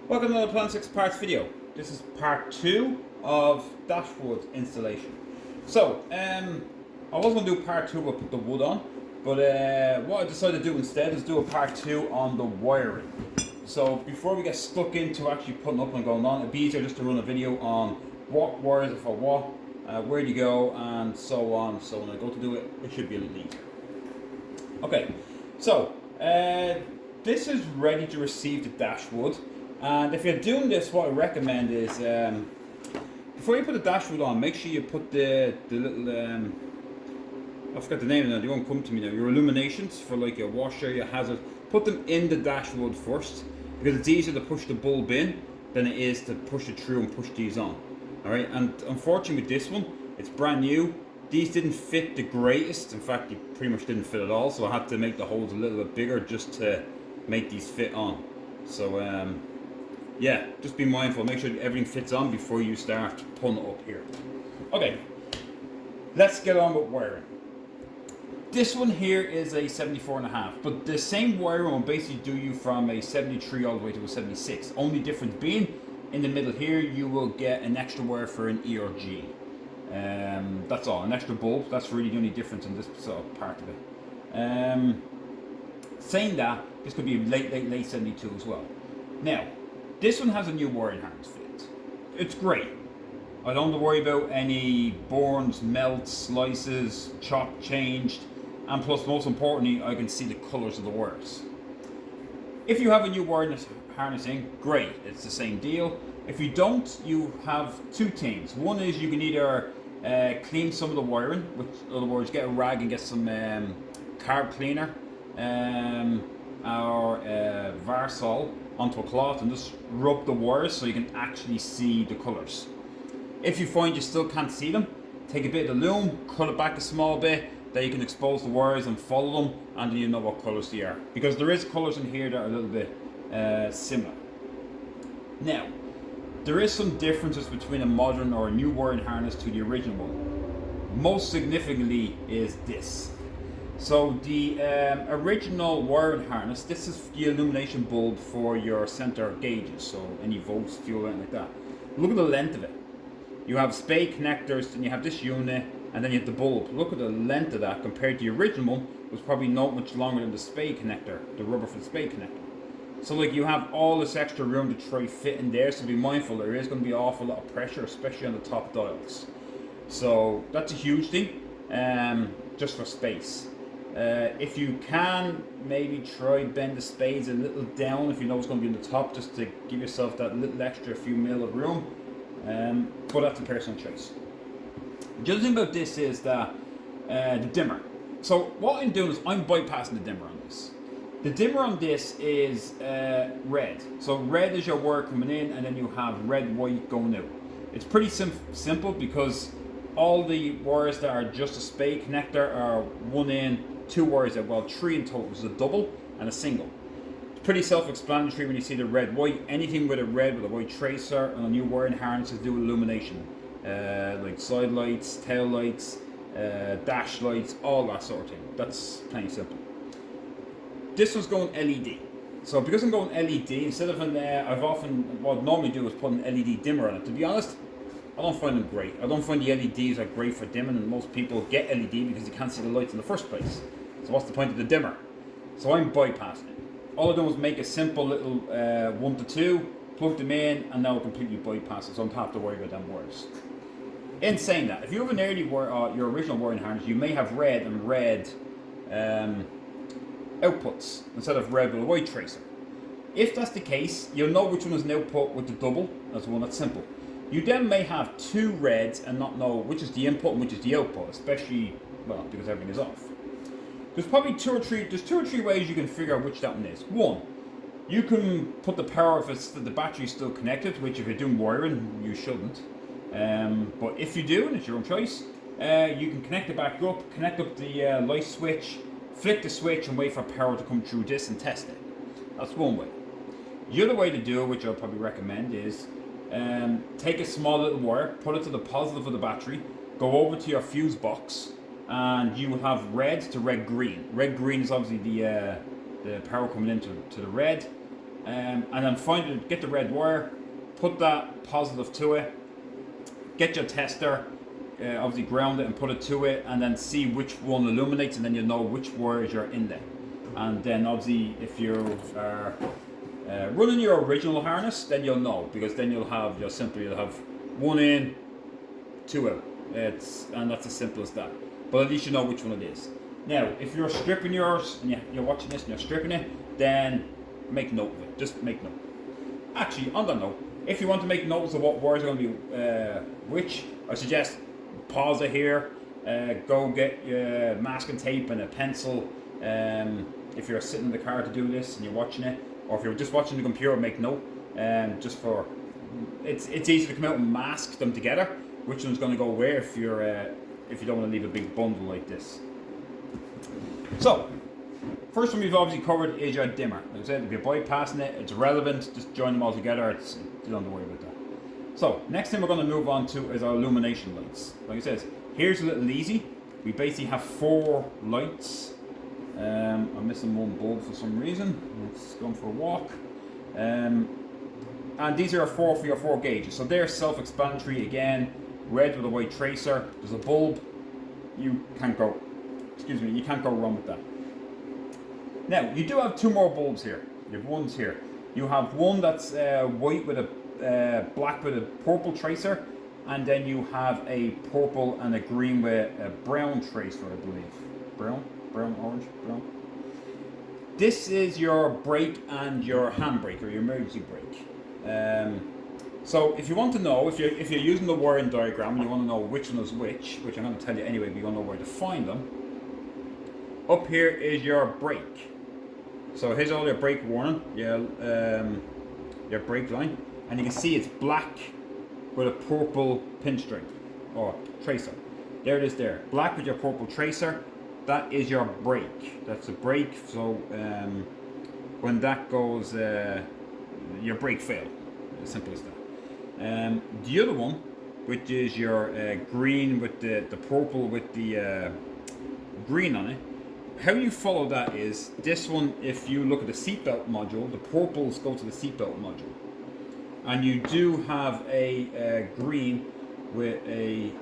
Welcome to the Tr6 parts video. This is part 2 of dashwood installation. So, I was going to do part 2 where I put the wood on, but what I decided to do instead is do a part 2 on the wiring. So before we get stuck into actually putting up and going on, it'd be easier just to run a video on what wires are for what, where to go, and so on. So when I go to do it, it should be a little easier. Okay, so this is ready to receive the dashwood. And if you're doing this, what I recommend is before you put the dashwood on, make sure you put the little I forgot the name of them, they won't come to me now, your illuminations for like your washer, your hazard, put them in the dashwood first, because it's easier to push the bulb in than it is to push it through and push these on. Alright, and unfortunately with this one, it's brand new. These didn't fit the greatest, in fact they pretty much didn't fit at all, so I had to make the holes a little bit bigger just to make these fit on. So yeah, just be mindful, make sure everything fits on before you start pulling it up here. Okay, let's get on with wiring. This one here is a 74.5, but the same wiring will basically do you from a 73 all the way to a 76. Only difference being, in the middle here, you will get an extra wire for an E or G. That's all, an extra bulb. That's really the only difference in this sort of part of it. Saying that, this could be late 72 as well. Now, this one has a new wiring harness fit. It's great. I don't have to worry about any burns, melts, slices, chopped, changed, and plus, most importantly, I can see the colours of the wires. If you have a new wiring harnessing, great, it's the same deal. If you don't, you have two things. One is you can either clean some of the wiring, which, in other words, get a rag and get some carb cleaner or Varsol onto a cloth and just rub the wires so you can actually see the colours. If you find you still can't see them, take a bit of the loom, cut it back a small bit, then you can expose the wires and follow them, and then you know what colours they are. Because there is colours in here that are a little bit similar. Now, there is some differences between a modern or a new wiring harness to the original one. Most significantly is this. So the original wiring harness, this is the illumination bulb for your center gauges, so any volts, fuel, anything like that. Look at the length of it. You have spade connectors, then you have this unit, and then you have the bulb. Look at the length of that compared to the original one, was probably not much longer than the spade connector, the rubber for the spade connector. So like you have all this extra room to try fit in there, so be mindful there is going to be an awful lot of pressure, especially on the top dials. So that's a huge thing, just for space. If you can, maybe try bend the spades a little down if you know it's going to be on the top, just to give yourself that little extra few mil of room. But that's a personal choice. The other thing about this is that the dimmer. So what I'm doing is I'm bypassing the dimmer on this. The dimmer on this is red. So red is your wire coming in, and then you have red, white going out. It's pretty simple because all the wires that are just a spade connector are one in, two wires out. Well, three in total. It's a double and a single. It's pretty self-explanatory when you see the red, white. Anything with a red with a white tracer and a new wiring harness is do illumination. Like side lights, tail lights, dash lights, all that sort of thing. That's plain simple. This one's going LED. So because I'm going LED, instead of what I normally do is put an LED dimmer on it. To be honest, I don't find them great. I don't find the LEDs are great for dimming, and most people get LED because you can't see the lights in the first place. So what's the point of the dimmer? So I'm bypassing it. All I've done was make a simple little 1 to 2, plug them in, and now I completely bypass it, so I don't have to worry about them wires. In saying that, if you have an early wire, your original wiring harness, you may have red and red outputs instead of red with a white tracer. If that's the case, you'll know which one is an output with the double, that's the one that's simple. You then may have two reds and not know which is the input and which is the output, especially, well, because everything is off. There's probably two or three ways you can figure out which that one is. One, you can put the power if the battery's still connected, which if you're doing wiring, you shouldn't. But if you do, and it's your own choice, you can connect it back up, connect up the light switch, flick the switch and wait for power to come through this and test it. That's one way. The other way to do it, which I'll probably recommend, is take a small little wire, put it to the positive of the battery, go over to your fuse box, and you will have red to red green. Red green is obviously the power coming into the red. and then get the red wire, put that positive to it, get your tester, obviously ground it and put it to it, and then see which one illuminates, and then you'll know which wires you're in there. And then obviously if you are running your original harness, then you'll know, because then you'll have one in, two out. And that's as simple as that. But at least you know which one it is. Now, if you're stripping yours and you're watching this and you're stripping it, then make note of it. Just make note. Actually, on that note, if you want to make notes of what wires are going to be which, I suggest pause it here. Go get your masking tape and a pencil. If you're sitting in the car to do this and you're watching it, or if you're just watching the computer, make note. Just for it's easy to come out and mask them together. Which one's going to go where if you don't want to leave a big bundle like this. So, first one we've obviously covered is your dimmer. Like I said, if you're bypassing it, it's irrelevant. Just join them all together. You don't have to worry about that. So, next thing we're going to move on to is our illumination lights. Like I said, here's a little easy. We basically have 4 lights. I'm missing one bulb for some reason. Let's go for a walk. And these are 4 for your 4 gauges. So they're self-explanatory again. Red with a white tracer. There's a bulb. You can't go wrong with that. Now, you do have 2 more bulbs here. You have ones here. You have one that's white with a black with a purple tracer, and then you have a purple and a green with a brown tracer, I believe. Brown, orange, brown. This is your brake and your handbrake, or your emergency brake. So if you want to know, if you're using the wiring diagram and you want to know which one is which I'm going to tell you anyway, but you want to know where to find them. Up here is your brake. So here's all your brake warning, your brake line, and you can see it's black with a purple pinstripe or tracer. There it is there, black with your purple tracer. That is your brake. That's a brake. So when that goes, your brake failed. As simple as that. The other one, which is your green with the purple with the green on it, how you follow that is this one. If you look at the seatbelt module, the purples go to the seatbelt module, and you do have a green with a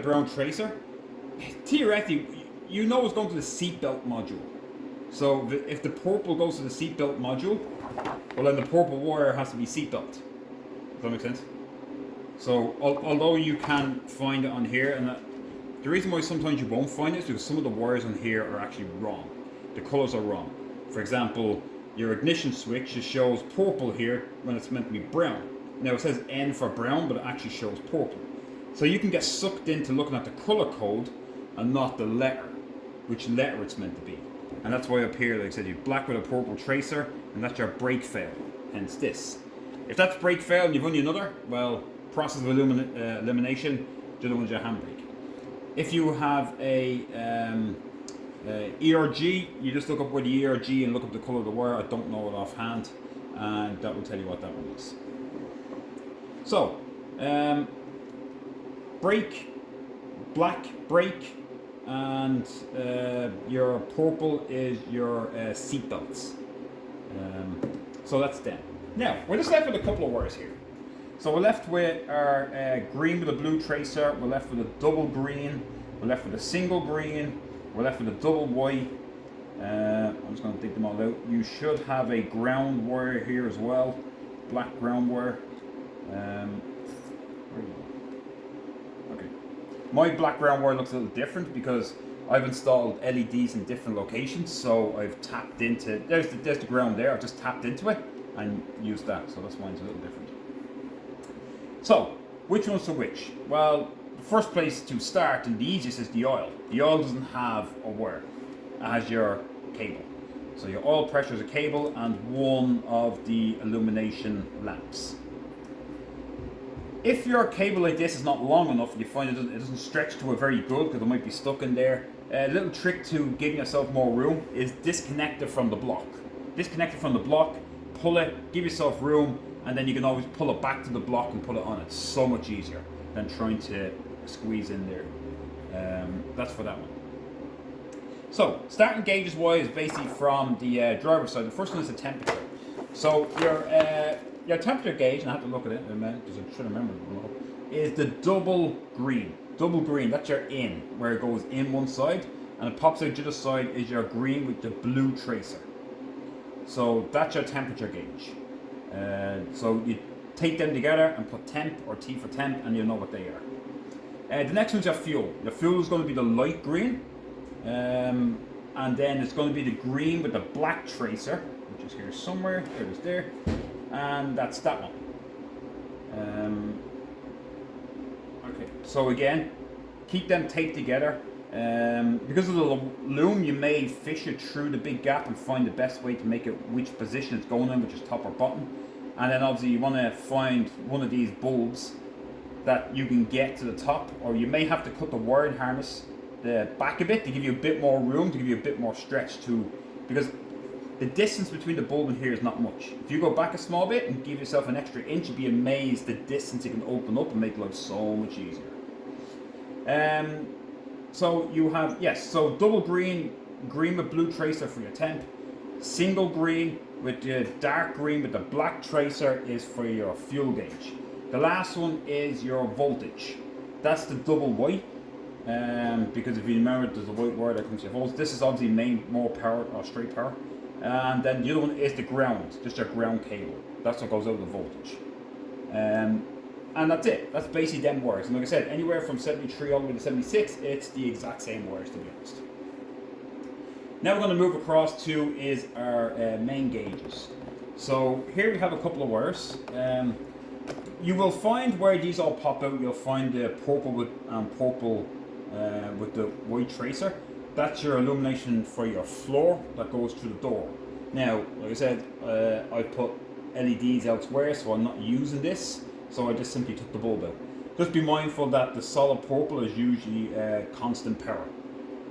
brown tracer. Theoretically, you know it's going to the seatbelt module. So if the purple goes to the seatbelt module, well then the purple wire has to be seatbelt. Does that make sense? So although you can find it on here, and the reason why sometimes you won't find it is because some of the wires on here are actually wrong. The colors are wrong. For example, your ignition switch just shows purple here when it's meant to be brown. Now it says N for brown, but it actually shows purple. So you can get sucked into looking at the color code and not the letter, which letter it's meant to be. And that's why up here, like I said, you black with a purple tracer, and that's your brake fail, hence this. If that's brake fail and you've only another, well, process of elimination, the other one's your handbrake. If you have a ERG, you just look up where the ERG and look up the color of the wire. I don't know it offhand, and that will tell you what that one is. So, brake, black brake, and your purple is your seat belts. So that's them. Now, we're just left with a couple of wires here. So we're left with our green with a blue tracer, we're left with a double green, we're left with a single green, we're left with a double white. I'm just going to dig them all out. You should have a ground wire here as well, black ground wire. Okay. My black ground wire looks a little different because I've installed LEDs in different locations, so I've tapped into, there's the ground there, I've just tapped into it and used that, so that's mine's a little different. So, which one's to which? Well, the first place to start and the easiest is the oil. The oil doesn't have a wire, it has your cable. So your oil pressure is a cable and one of the illumination lamps. If your cable like this is not long enough, you find it doesn't stretch to a very good because it might be stuck in there. A little trick to giving yourself more room is disconnect it from the block. Disconnect it from the block, pull it, give yourself room, and then you can always pull it back to the block and put it on. It's so much easier than trying to squeeze in there. That's for that one. So, starting gauges wise, basically from the driver's side, the first one is the temperature. So, your temperature gauge, and I have to look at it in a minute because I should remember it, is the double green. Double green, that's your in, where it goes in one side, and it pops out the other side is your green with the blue tracer. So, that's your temperature gauge. So, you take them together and put temp or T for temp, and you'll know what they are. The next one's your fuel. Your fuel is going to be the light green. And then it's going to be the green with the black tracer, which is here somewhere. There it is there. And that's that one. Okay, so again, keep them taped together. Because of the loom, you may fish it through the big gap and find the best way to make it which position it's going in, which is top or bottom. And then obviously you want to find one of these bulbs that you can get to the top, or you may have to cut the wiring harness the back a bit to give you a bit more room, to give you a bit more stretch to, because the distance between the bulb and here is not much. If you go back a small bit and give yourself an extra inch, you'd be amazed the distance you can open up and make life so much easier. So you have, yes, so double green, green with blue tracer for your temp, single green with the dark green with the black tracer is for your fuel gauge. The last one is your voltage. That's the double white. Because if you remember, there's a white wire that comes to your volts. This is obviously main, more power or straight power. And then the other one is the ground, just your ground cable. That's what goes out of the voltage. And that's it. That's basically them wires. And like I said, anywhere from 73 all the way to 76, it's the exact same wires, to be honest. Now we're going to move across to is our main gauges. So here we have a couple of wires. You will find where these all pop out, you'll find the purple with the white tracer. That's your illumination for your floor that goes through the door. Now, like I said, I put LEDs elsewhere, so I'm not using this. So I just simply took the bulb out. Just be mindful that the solid purple is usually constant power.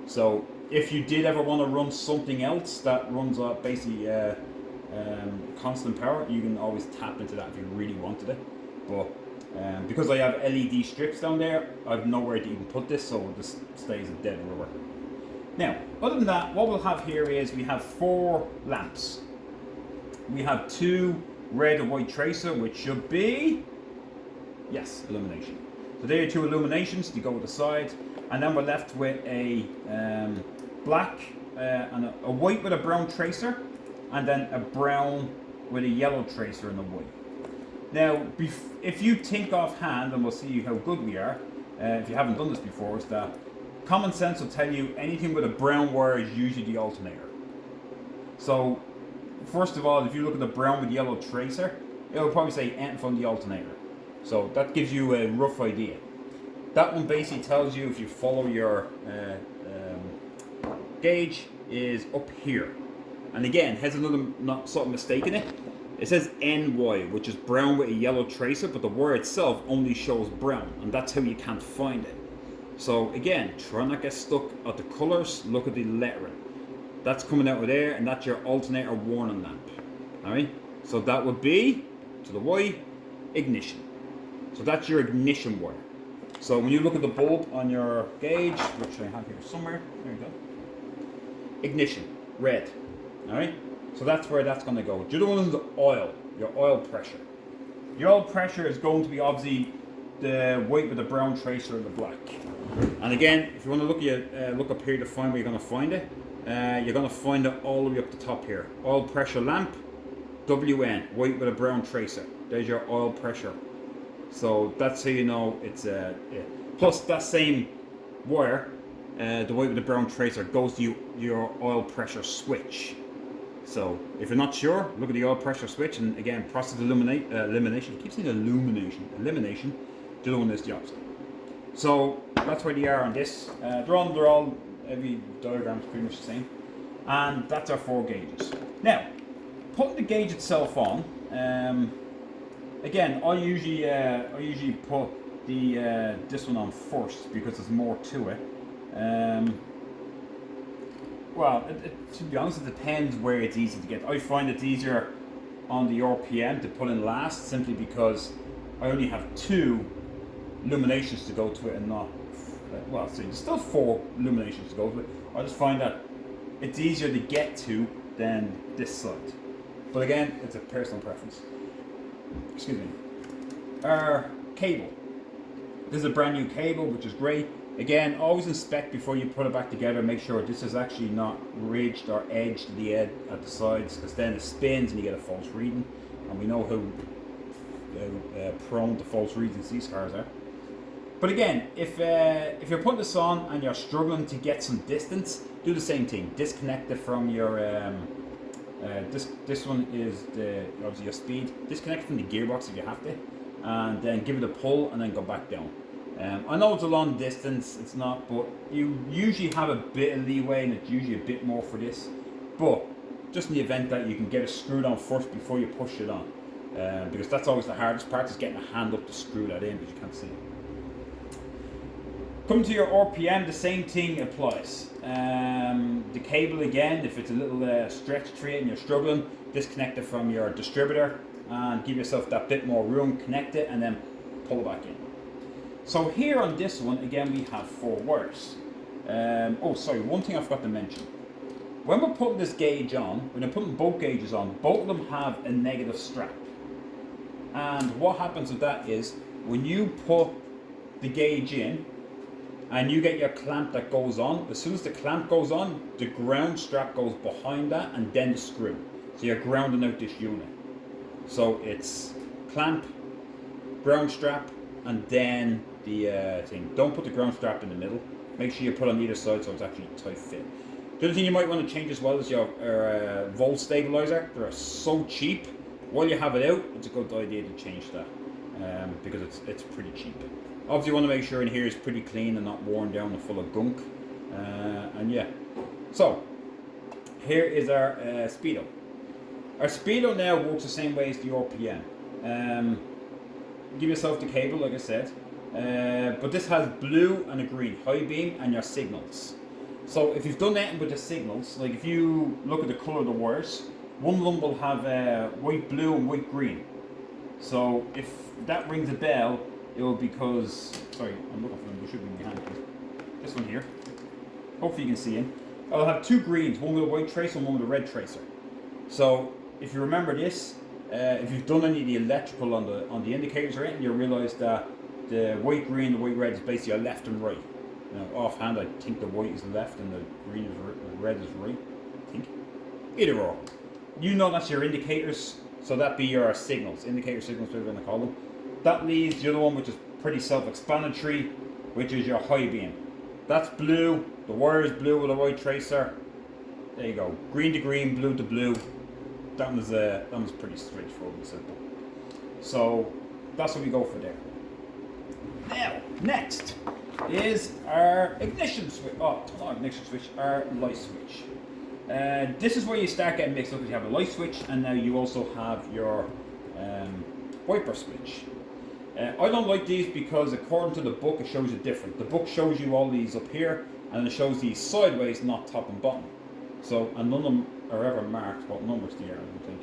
So if you did ever want to run something else that runs basically constant power, you can always tap into that if you really wanted it. But because I have LED strips down there, I've nowhere to even put this, so it just stays a dead rubber. Now, other than that, what we'll have here is we have 4 lamps. We have 2 red and white tracer, which should be, yes, illumination. So there are 2 illuminations to go with the sides, and then we're left with a black and a white with a brown tracer, and then a brown with a yellow tracer in the white. Now, if you think offhand, and we'll see how good we are, if you haven't done this before, is that common sense will tell you anything with a brown wire is usually the alternator. So, first of all, if you look at the brown with yellow tracer, it'll probably say anything from the alternator. So that gives you a rough idea. That one basically tells you if you follow your gauge is up here. And again, has another sort of mistake in it. It says NY, which is brown with a yellow tracer, but the wire itself only shows brown, and that's how you can't find it. So again, try not to get stuck at the colours, look at the lettering. That's coming out of there, and that's your alternator warning lamp. Alright? So that would be, to the Y, ignition. So that's your ignition wire. So when you look at the bulb on your gauge, which I have here somewhere, there you go. Ignition, red. Alright? So that's where that's going to go. The other one is the oil, your oil pressure. Your oil pressure is going to be obviously the white with the brown tracer and the black. And again, if you want to look up here to find where you're going to find it, you're going to find it all the way up the top here. Oil pressure lamp, WN, white with a brown tracer. There's your oil pressure. So that's how you know it's plus that same wire, the white with the brown tracer, goes to your oil pressure switch. So if you're not sure, look at the oil pressure switch, and again, process elimination. I keep saying elimination. The other one is the opposite. So that's where they are on this. They're all every diagram is pretty much the same, and that's our 4 gauges. Now, putting the gauge itself on. Again, I usually put the this one on first because there's more to it. Well, to be honest, it depends where it's easy to get. I find it's easier on the RPM to put in last, simply because I only have 2 illuminations to go to it, and not, well, so there's still 4 illuminations to go to it. I just find that it's easier to get to than this side. But again, it's a personal preference. Excuse me. Our cable. This is a brand new cable, which is great. Again, always inspect before you put it back together. Make sure this is actually not ridged or edged to the edge at the sides, because then it spins and you get a false reading. And we know how prone to false readings these cars are. But again, if you're putting this on and you're struggling to get some distance, do the same thing. Disconnect it from your this one is obviously your speed. Disconnect it from the gearbox if you have to, and then give it a pull and then go back down. I know it's a long distance, it's not, but you usually have a bit of leeway, and it's usually a bit more for this. But just in the event that you can get it screwed on first before you push it on, because that's always the hardest part, is getting a hand up to screw that in, because you can't see it. Come to your RPM, the same thing applies. The cable again, if it's a little stretched for you and you're struggling, disconnect it from your distributor and give yourself that bit more room, connect it, and then pull it back in. So here on this one, again, we have 4 wires. Oh, sorry, one thing I forgot to mention. When we're putting this gauge on, when we're putting both gauges on, both of them have a negative strap. And what happens with that is, when you put the gauge in, and you get your clamp that goes on, as soon as the clamp goes on, the ground strap goes behind that, and then the screw. So you're grounding out this unit. So it's clamp, ground strap, and then the thing. Don't put the ground strap in the middle. Make sure you put on either side so it's actually tight fit. The other thing you might want to change as well is your volt stabilizer. They're so cheap. While you have it out, it's a good idea to change that, because it's pretty cheap. Obviously, you want to make sure in here is pretty clean and not worn down and full of gunk. And yeah, so here is our speedo. Our speedo now works the same way as the RPM. Give yourself the cable, like I said, but this has blue and a green, high beam, and your signals. So if you've done anything with the signals, like if you look at the color of the wires, one of them will have white blue and white green. So if that rings a bell, it will because, sorry, I'm looking for them, they should be in my hand. This one here, hopefully you can see it. I'll have 2 greens, one with a white tracer and one with a red tracer. So if you remember this, if you've done any of the electrical on the indicators or anything, you'll realise that the white, green, the white, red is basically your left and right. Now, offhand, I think the white is left and the green is the red is right. I think. Either or. You know that's your indicators, so that be your signals, indicator signals, whatever you want to call them. That leaves the other one, which is pretty self-explanatory, which is your high beam. That's blue. The wire is blue with a white tracer. There you go. Green to green, blue to blue. That was pretty straightforward and simple. So that's what we go for there. Now, next is our ignition switch. Oh, not ignition switch, our light switch. This is where you start getting mixed up, because you have a light switch and now you also have your wiper switch. I don't like these because according to the book it shows you different. The book shows you all these up here and it shows these sideways, not top and bottom. So, and none of them are ever marked what numbers they are, I don't think.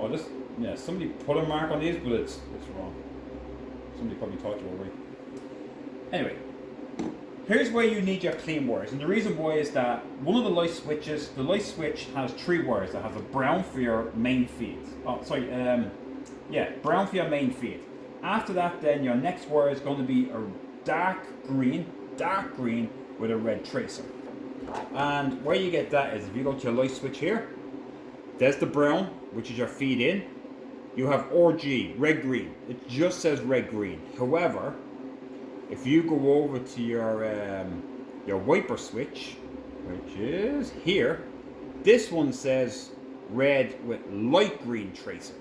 Oh, this, yeah, somebody put a mark on these, but it's wrong. Somebody probably thought you were right. Anyway, here's where you need your clean wires, and the reason why is that one of the light switches, the light switch has 3 wires that have a brown for your main feed. Oh, sorry, yeah, brown for your main feed. After that, then your next wire is going to be a dark green with a red tracer. And where you get that is if you go to your light switch here, there's the brown, which is your feed in. You have RG, red green. It just says red green. However, if you go over to your wiper switch, which is here, this one says red with light green tracer.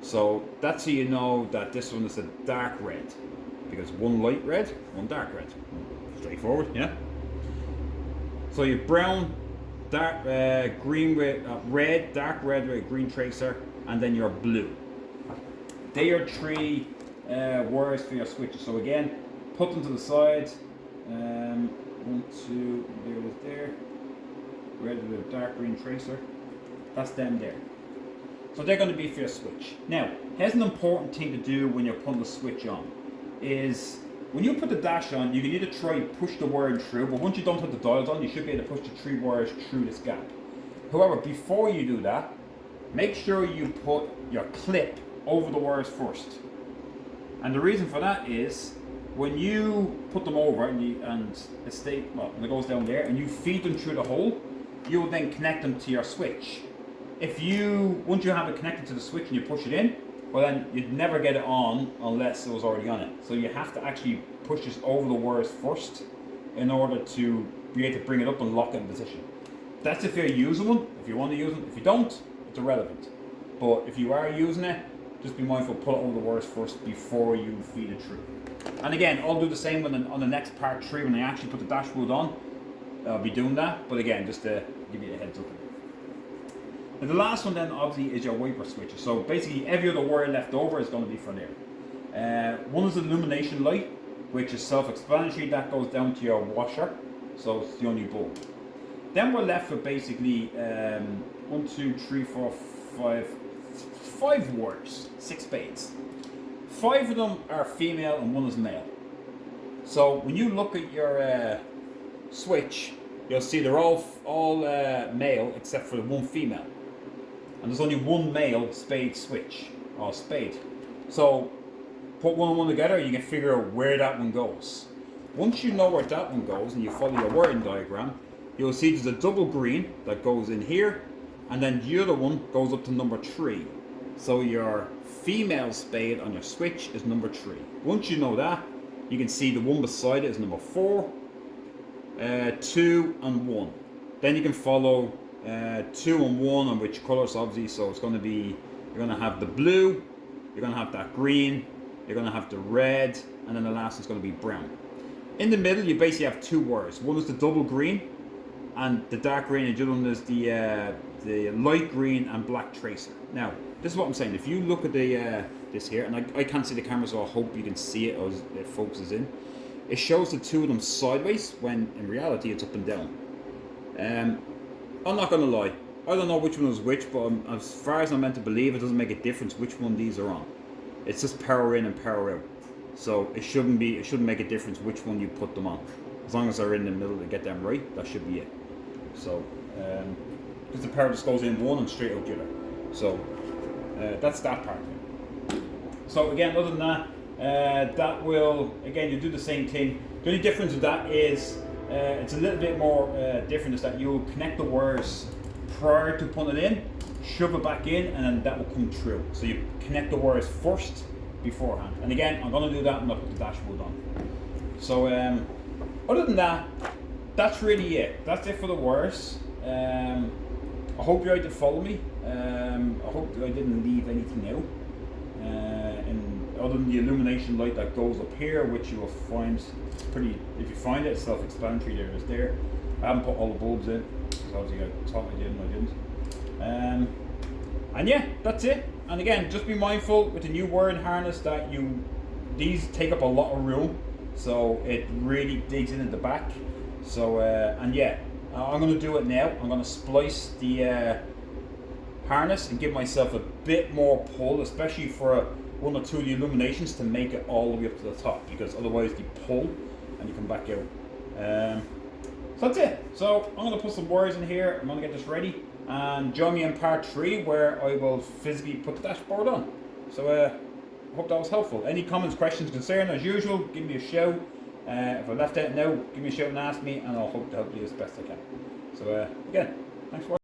So that's how you know that this one is a dark red, because one light red, one dark red. Straightforward, yeah. So you have brown, dark green with red, dark red with green tracer, and then your blue. They are 3 wires for your switches. So again, put them to the side. 1, 2, there it is there. Red with a dark green tracer. That's them there. So they're going to be for your switch. Now, here's an important thing to do when you're putting the switch on. Is when you put the dash on, you can either try to push the wiring through, but once you don't put the dials on, you should be able to push the 3 wires through this gap. However, before you do that, make sure you put your clip over the wires first. And the reason for that is, when you put them over and when it goes down there and you feed them through the hole, you will then connect them to your switch. Once you have it connected to the switch and you push it in, well then you'd never get it on unless it was already on it. So you have to actually push this over the wires first in order to be able to bring it up and lock it in position. That's if you're using one. If you want to use them. If you don't, it's irrelevant. But if you are using it, just be mindful, put it over the wires first before you feed it through. And again, I'll do the same on the next part 3 when I actually put the dashboard on. I'll be doing that, but again, just to give you a heads up. And the last one then obviously is your wiper switches. So basically every other wire left over is going to be for there. One is the illumination light, which is self-explanatory. That goes down to your washer, so it's the only bulb. Then we're left with basically 1, 2, 3, 4, 5 wires, 6 spades. 5 of them are female and 1 is male. So when you look at your switch, you'll see they're all male except for the 1 female. And there's only 1 male spade switch, or spade. So put 1 and 1 together, you can figure out where that one goes. Once you know where that one goes and you follow your wiring diagram, you'll see there's a double green that goes in here, and then the other one goes up to number 3. So your female spade on your switch is number 3. Once you know that, you can see the one beside it is number 4, 2 and 1. Then you can follow 2 and 1 on which colours obviously. So it's going to be, you're going to have the blue, you're going to have that green, you're going to have the red, and then the last is going to be brown. In the middle you basically have 2 wires. One is the double green and the dark green, and the other one is the light green and black tracer. Now this is what I'm saying. If you look at this here, and I can't see the camera, so I hope you can see it as it focuses in. It shows the 2 of them sideways when in reality it's up and down. I'm not going to lie, I don't know which one is which, but as far as I'm meant to believe, it doesn't make a difference which one these are on. It's just power in and power out. So it shouldn't make a difference which one you put them on. As long as they're in the middle to get them right, that should be it. So, because the power just goes in one and straight out the other. So, that's that part. So again, other than that, that will, again, you do the same thing. The only difference with that is, it's a little bit more different, is that you'll connect the wires prior to putting it in, shove it back in, and then that will come through. So you connect the wires first beforehand. And again, I'm going to do that when I put the dashboard on. So other than that, that's really it. That's it for the wires. I hope you're able to follow me. I hope I didn't leave anything out. And other than the illumination light that goes up here, which you will find pretty, if you find it, it's self-explanatory. There it is there. I haven't put all the bulbs in, because obviously I thought I did and I didn't. And yeah, that's it. And again, just be mindful with the new wiring harness that these take up a lot of room, so it really digs in at the back. So and yeah, I'm going to do it now. I'm going to splice the harness and give myself a bit more pull, especially for 1 or 2 of the illuminations, to make it all the way up to the top, because otherwise you pull and you come back out. So that's it. So I'm going to put some wires in here. I'm going to get this ready, and join me in part 3 where I will physically put the dashboard on. So I hope that was helpful. Any comments, questions, concerns, as usual, give me a shout. If I left out now, give me a shout and ask me, and I'll hope to help you as best I can. So again, thanks for watching.